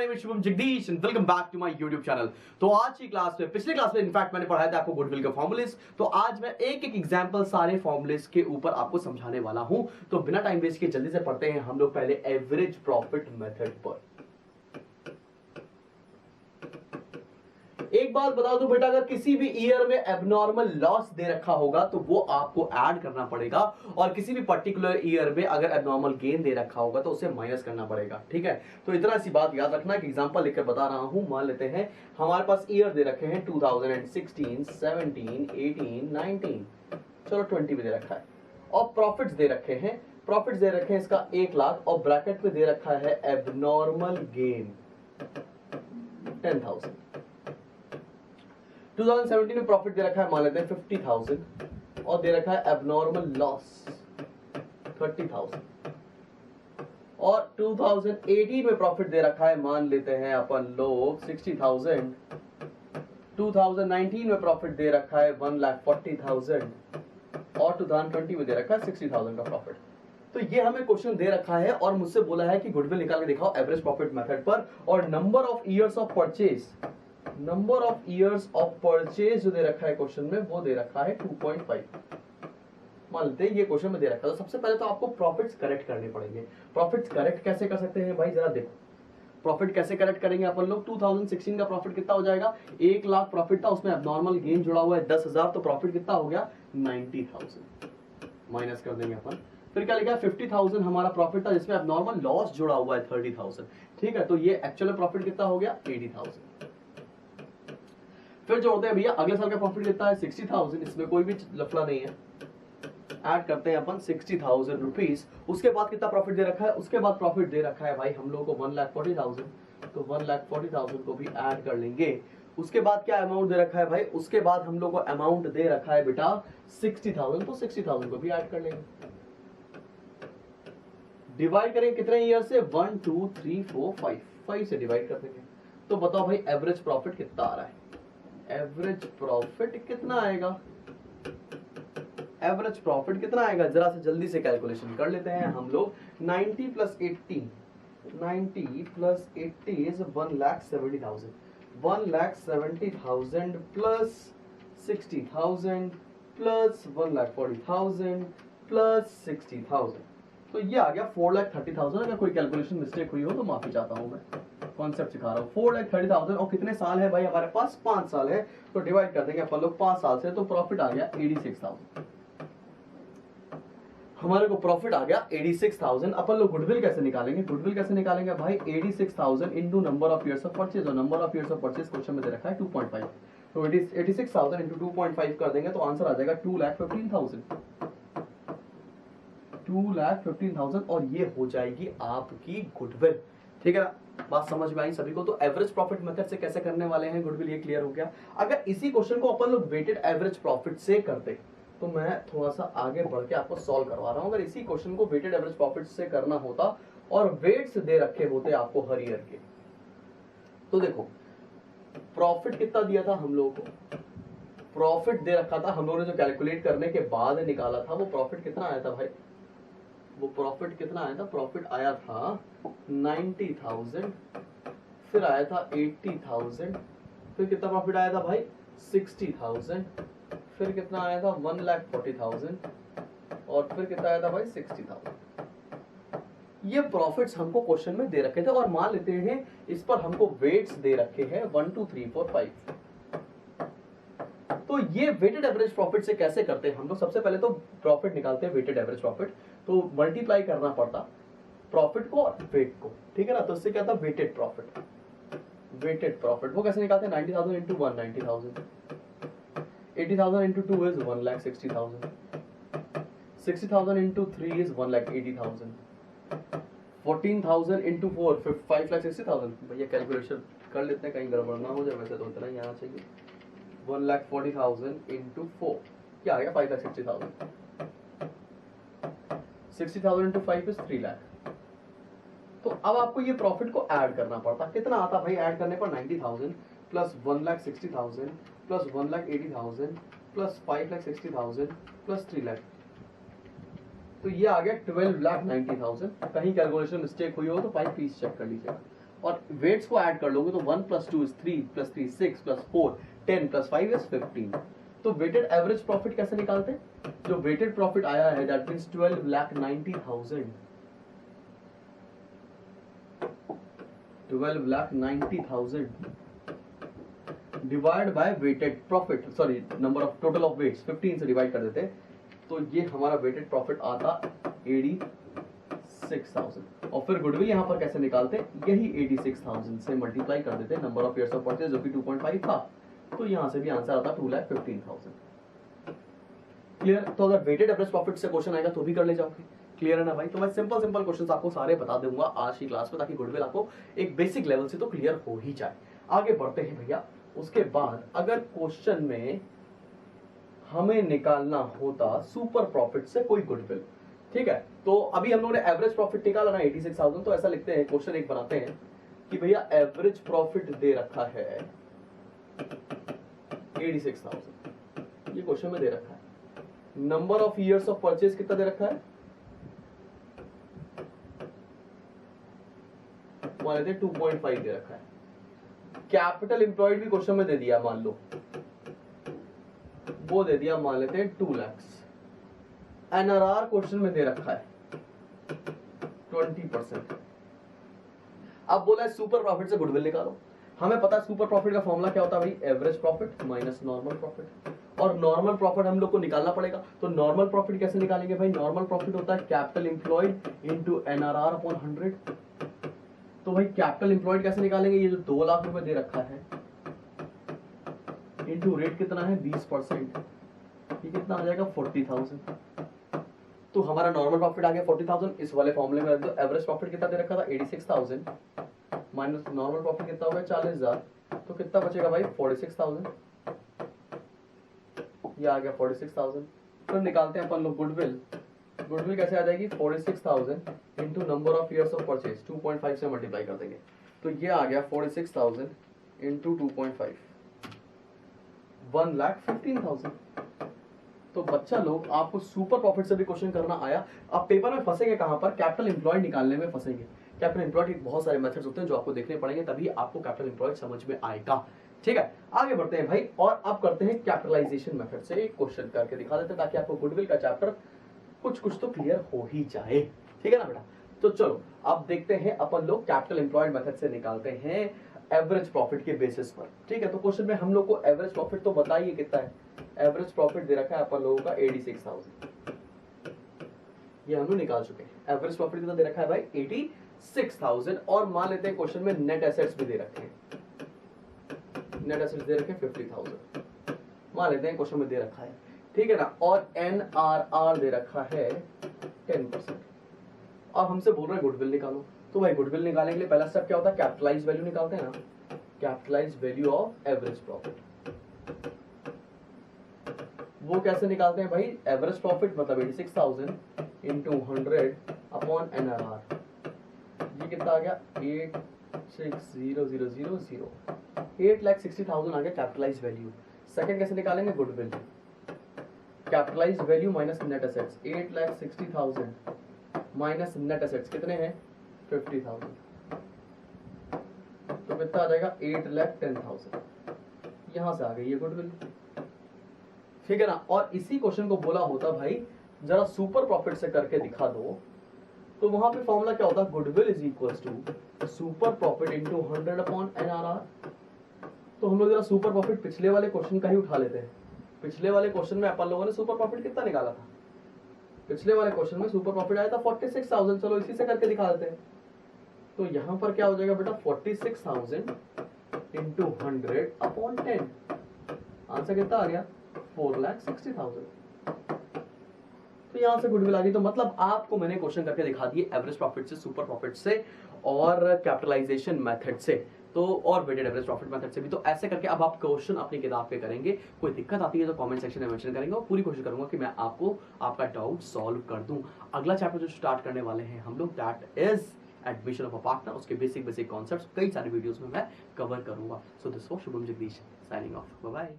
Name is Shubham Jagdish and welcome back to my YouTube channel. तो आज की क्लास में, पिछले क्लास में इनफैक्ट मैंने पढ़ाया था आपको गुडविल के फॉर्मूलेस। तो आज मैं एक एक एग्जांपल सारे फॉर्मूलेस के ऊपर आपको समझाने वाला हूं। तो बिना टाइम वेस्ट किए जल्दी से पढ़ते हैं हम लोग पहले एवरेज प्रॉफिट मेथड पर। एक बात बता दो बेटा, अगर किसी भी ईयर में एबनॉर्मल लॉस दे रखा होगा तो वो आपको ऐड करना पड़ेगा, और किसी भी पर्टिकुलर ईयर में अगर एबनॉर्मल गेन दे रखा होगा तो उसे माइनस करना पड़ेगा। ठीक है, तो इतना सी बात याद रखना कि एग्जांपल लिखकर बता रहा हूं। मान लेते हैं हमारे पास ईयर दे रखे हैं 2016, 17, 18, 19, चलो 20 भी दे रखा है, और प्रॉफिट्स दे रखे हैं। प्रॉफिट्स दे रखे हैं इसका 1 लाख, और ब्रैकेट में दे रखा है एबनॉर्मल गेन 10,000। 2017 में प्रॉफिट दे रखा है, मान लेते हैं 50,000, और दे रखा है एबनॉर्मल लॉस 30,000। और 2018 में प्रॉफिट दे रखा है, मान लेते हैं अपन लोग 60,000। 2019 में प्रॉफिट दे रखा है 1,40,000, और 2020 में दे रखा है 60,000 का प्रॉफिट। तो ये हमें क्वेश्चन दे रखा है और मुझसे बोला है कि गुडविल निकाल के दिखाओ एवरेज प्रॉफिट मेथड पर, और number of years of purchase, number of years of purchase जो दे रखा है क्वेश्चन में वो दे रखा है 2.5। मान लेते हैं ये क्वेश्चन में दे रखा है। तो सबसे पहले तो आपको प्रॉफिट्स करेक्ट करने पड़ेंगे। प्रॉफिट्स करेक्ट कैसे कर सकते हैं भाई, जरा देखो। प्रॉफिट कैसे करेक्ट करेंगे अपन लोग। 2016 का प्रॉफिट कितना हो जाएगा, 1 लाख प्रॉफिट था, उसमें एबनॉर्मल गेन जुड़ा हुआ है 10,000, तो प्रॉफिट कितना हो गया 90,000। माइनस कर देंगे अपन। फिर क्या लिखा है 50,000 हमारा प्रॉफिट था जिसमें एबनॉर्मल लॉस जुड़ा हुआ है 30,000। ठीक है, तो ये एक्चुअल प्रॉफिट कितना हो गया 80,000। फिर जोड़ते हैं भैया अगले साल का प्रॉफिट कितना है 60,000, इसमें कोई भी लफड़ा नहीं है। ऐड करते हैं अपन 60,000 रुपीज। उसके बाद कितना प्रॉफिट दे रखा है, उसके बाद प्रॉफिट दे रखा है भाई हम लोग को 1,40,000, तो 1,40,000 को भी ऐड कर लेंगे। उसके बाद क्या अमाउंट दे रखा है भाई, उसके बाद हम लोग को अमाउंट दे रखा है बेटा 60,000, तो 60,000 को भी ऐड कर लेंगे। डिवाइड करें कितने ईयर से, 1 2 3 4 5 से डिवाइड कर देंगे। तो बताओ भाई एवरेज प्रॉफिट कितना आ रहा है, एवरेज प्रॉफिट कितना आएगा, एवरेज प्रॉफिट कितना आएगा, जरा से जल्दी से कैलकुलेशन कर लेते हैं हम लोग। 90 plus 80, 90 plus 80 is 1,70,000, 1,70,000 plus 60,000 plus 1,40,000 plus 60,000, तो ये आ गया 4,30,000। अगर कोई कैलकुलेशन मिस्टेक हुई हो तो माफी चाहता हूं, मैं कॉन्सेप्ट सिखा रहा हूं। 4,30,000, और कितने साल है भाई हमारे पास, 5 साल है, तो डिवाइड कर देंगे अपन लोग 5 साल से, तो प्रॉफिट आ गया 86,000। हमारे को प्रॉफिट आ गया 86,000। अपन लोग गुडविल कैसे निकालेंगे, गुडविल कैसे निकालेंगे भाई, 86,000 into number of years of purchase, और number of years of purchase question में दे रखा है 2.5, तो 86,000 इंटू 2.5 कर देंगे तो आंसर आ जाएगा 2,15,000, 2,15,000, और ये हो जाएगी आपकी गुडविल। ठीक है ना, बात समझ में आई सभी को। तो एवरेज प्रॉफिट मेथड से कैसे करने वाले हैं गुडविल, ये क्लियर हो गया। अगर इसी क्वेश्चन को अपन लोग वेटेड एवरेज प्रॉफिट से करते तो मैं थोड़ा सा आगे बढ़ के आपको सॉल्व करवा रहा हूं। अगर इसी क्वेश्चन को वेटेड एवरेज प्रॉफिट से करना होता और वेट्स दे रखे होते आपको हर ईयर के, तो देखो प्रॉफिट कितना दिया था हम लोगों को, प्रॉफिट दे रखा था हम लोगों ने, जो कैलकुलेट करने के बाद निकाला था वो प्रॉफिट कितना आया था भाई, वो प्रॉफिट कितना आया था, प्रॉफिट आया था 90,000, फिर आया था 80,000, फिर कितना प्रॉफिट आया था भाई 60,000, फिर कितना आया था 1,40,000, और फिर कितना आया था भाई 60,000। ये प्रॉफिट्स हमको क्वेश्चन में दे रखे थे, और मान लेते हैं इस पर हमको वेट्स दे रखे हैं 1 2 3 4 5। तो ये वेटेड एवरेज प्रॉफिट से कैसे करते हैं हम लोग, सबसे पहले तो प्रॉफिट निकालते हैं वेटेड एवरेज प्रॉफिट, तो मल्टीप्लाई करना पड़ता प्रॉफिट को और वेट को। ठीक है ना, तो इससे क्या था वेटेड प्रॉफिट, वेटेड प्रॉफिट वो कैसे निकालते हैं, 90,000 into 1 90,000, 80,000 into 2 is 1,60,000, 60,000 into 3 is 1,80,000, 14,000 into 4 5,60,000। भैया कैलकुलेशन कर लेते हैं कहीं गड़बड़ ना हो जाए, वैसे तो इतना ही आना चाहिए। 1,40,000 इंटू 4 क्या आ गया 5,60,000, 60,000 इंटू 5 इज 3 लाख। तो अब आपको ये प्रॉफिट को ऐड करना पड़ता, कितना आता भाई ऐड करने पर, 90,000 plus 1,60,000 plus 1,80,000 plus 5,60,000 plus 3 lakh, तो ये आ गया 12,90,000। कहीं कैलकुलेशन मिस्टेक हुई हो तो 5 प्लीज चेक कर लीजिएगा। और वेट्स को ऐड कर लोगे तो 1 + 2 = 3 + 3 6 + 4 10 + 5 = 15। तो वेटेड एवरेज प्रॉफिट कैसे निकालते हैं? जो वेटेड प्रॉफिट आया है that means 12,90,000 12,90,000 divide by weighted profit, sorry number of total of weights 15 से डिवाइड कर देते, तो ये हमारा वेटेड प्रॉफिट आता 86,000। और फिर गुडविल यहाँ पर कैसे निकालते हैं? यही 86,000 से मल्टीप्लाई कर देते हैं number of years of purchase जो कि 2.5 था, तो यहाँ से भी आंसर आता 2,15,000। क्लियर? तो अगर वेटेड एवरेज प्रॉफिट से क्वेश्चन आएगा तो भी कर ले जाओगे। क्लियर है ना भाई? तो मैं सिंपल क्वेश्चंस आपको सारे बता दूंगा आज की क्लास में, ताकि गुडविल आपको एक बेसिक लेवल से तो क्लियर हो ही जाए। आगे बढ़ते हैं भैया। उसके बाद अगर क्वेश्चन में हमें निकालना होता सुपर प्रॉफिट से कोई गुडविल, ठीक है, तो अभी हम लोगों ने एवरेज प्रॉफिट निकाला ना 86,000, तो ऐसा लिखते हैं, क्वेश्चन एक बनाते हैं कि भैया एवरेज प्रॉफिट दे रखा है 86,000, ये क्वेश्चन में दे रखा है। Number of years of purchase कितना दे रखा है? मान लेते हैं 2.5 दे रखा है। कैपिटल एम्प्लॉयड भी क्वेश्चन में दे दिया, मान लो वो दे दिया, मान लेते हैं 2 लाख। एनआरआर क्वेश्चन में दे रखा है 20%। अब बोला है सुपर प्रॉफिट से गुडविल निकालो। हमें पता है सुपर प्रॉफिट का फॉर्मूला क्या होता है भाई? Average profit minus normal profit, और नॉर्मल प्रॉफिट हम लोग को निकालना पड़ेगा। तो नॉर्मल प्रॉफिट कैसे निकालेंगे भाई? नॉर्मल प्रॉफिट होता है capital employed into NRR upon 100। तो भाई कैपिटल एम्प्लॉयड कैसे निकालेंगे? ये जो 2 लाख रुपए दे रखा है इनटू रेट कितना है 20%, ये कितना आ जाएगा 40,000। तो हमारा नॉर्मल प्रॉफिट आ गया 40,000। इस वाले फॉर्मूले में रख दो। एवरेज प्रॉफिट कितना दे रखा था 86,000 माइनस नॉर्मल प्रॉफिट कितना हो गया 40,000, तो कितना बचेगा भाई 46,000। ये आ गया 46,000। फिर निकालते हैं अपन लोग गुडविल। गुडविल कैसे आ जाएगी? 46,000 into number of years of purchase 2.5 से मल्टीप्लाई कर देंगे, तो ये आ गया 46,000 इंटू 2.5 1,15,000। तो बच्चा लोग आपको सुपर प्रॉफिट से भी क्वेश्चन करना आया। आप पेपर में फंसेंगे कहां पर? कैपिटल एम्प्लॉयड निकालने में फंसेंगे। कैपिटल एम्प्लॉयड के बहुत सारे मेथड्स होते हैं जो आपको देखने पड़ेंगे, तभी आपको कैपिटल एम्प्लॉयड समझ में आएगा। ठीक है, आगे बढ़ते हैं भाई, और अब करते हैं कैपिटलाइजेशन मेथड से एक क्वेश्चन करके दिखा देते हैं, ताकि आपको गुडविल का चैप्टर कुछ तो क्लियर हो ही जाए। ठीक है ना बेटा? तो चलो अब देखते हैं अपन लोग कैपिटल एम्प्लॉयड मेथड से निकालते हैं एवरेज प्रॉफिट के बेसिस पर। ठीक है, तो क्वेश्चन में हम लोग को एवरेज प्रॉफिट तो बताइए कितना है। एवरेज प्रॉफिट दे रखा है अपन लोगों का 86,000, ये हम लोग निकाल चुके हैं। एवरेज प्रॉफिट कितना दे रखा है भाई 86,000, और मान लेते हैं क्वेश्चन में नेट एसेट्स भी दे रखे हैं। नेट एसेट्स दे रखे हैं 50,000, मान लेते हैं क्वेश्चन में दे रखा है। ठीक है ना? और एनआरआर दे रखा है 10%। अब हमसे बोल रहे हैं गुडविल निकालो, तो भाई गुडविल निकालने के लिए पहला स्टेप क्या होता है? कैपिटलाइज वैल्यू निकालते हैं ना, capitalise value of average profit. वो कैसे निकालते हैं भाई? एवरेज प्रॉफिट मतलब 86,000 इंटू 100 अपॉन एनआरआर, ये कितना आ गया 860,000, 8,60,000 आ गया कैपिटलाइज वैल्यू। सेकंड कैसे निकालेंगे? Goodwill, capitalise value minus net assets, 8,60,000 minus net assets कितने हैं 50,000, तो कितना आ जाएगा 8,10,000। यहां से आ गई ये गुडविल। ठीक है ना? और इसी क्वेश्चन को बोला होता भाई जरा सुपर प्रॉफिट से करके दिखा दो, तो वहां पे फॉर्मूला क्या होता? Goodwill is equals to super profit into 100 upon NRR. तो हम लोग जरा सुपर प्रॉफिट पिछले वाले क्वेश्चन का ही उठा लेते हैं। पिछले वाले क्वेश्चन में अपन लोगों ने सुपर प्रॉफिट कितना निकाला था? पिछले वाले क्वेश्चन में सुपर प्रॉफिट आया था 46,000। चलो इसी से करके दिखा देते हैं। तो यहां पर क्या हो जाएगा बेटा 46,000 इंटू 100 अपॉन 10, आंसर कितना आ गया 4,60,000। तो यहां से गुडविल आ गई। तो मतलब आपको मैंने क्वेश्चन करके दिखा दिए एवरेज प्रॉफिट से, सुपर प्रॉफिट से, और कैपिटलाइजेशन मेथड से, तो और वेटेड एवरेज प्रॉफिट मेथड से भी। तो ऐसे करके अब आप क्वेश्चन अपनी किताब पे करेंगे। कोई दिक्कत आती है तो कमेंट सेक्शन में मेंशन करेंगे, और पूरी कोशिश करूंगा कि मैं आपको आपका डाउट सॉल्व कर दूं। अगला चैप्टर जो स्टार्ट करने वाले हैं हम लोग, that is admission of a partner. उसके बेसिक कॉन्सेप्ट्स कई सारे वीडियोस में मैं कवर करूंगा। So this was Shubham Jagdish signing off, bye bye.